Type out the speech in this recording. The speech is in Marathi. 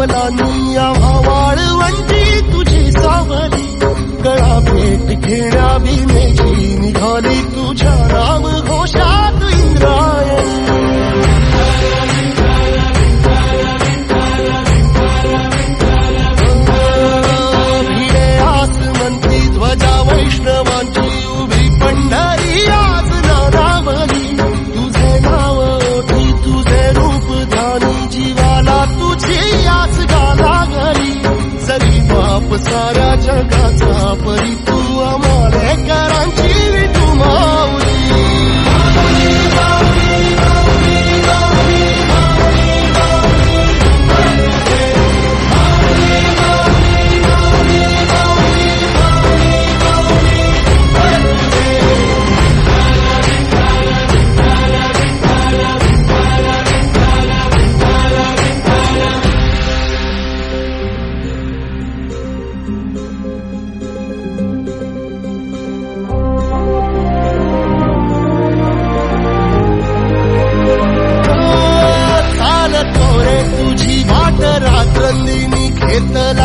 पावलांनी आम्हा वाळवंटी तुझी सावली, गळा भेट घेण्या भीमेची निघाली तुझ्या राम घोषात इंद्रायणी. भिडे आसमंती ध्वजा वैष्णवांची उभी पंढरी आज नानावली, तुझे नाव ओठी तुझे रूप ध्यानी जीवाला तुझी आस गाला गली. सरी बाप साऱ्या जगाचा परी तू आमालेकरांची विठू माऊली. तुझी वाट रात्रंदिनी घेतला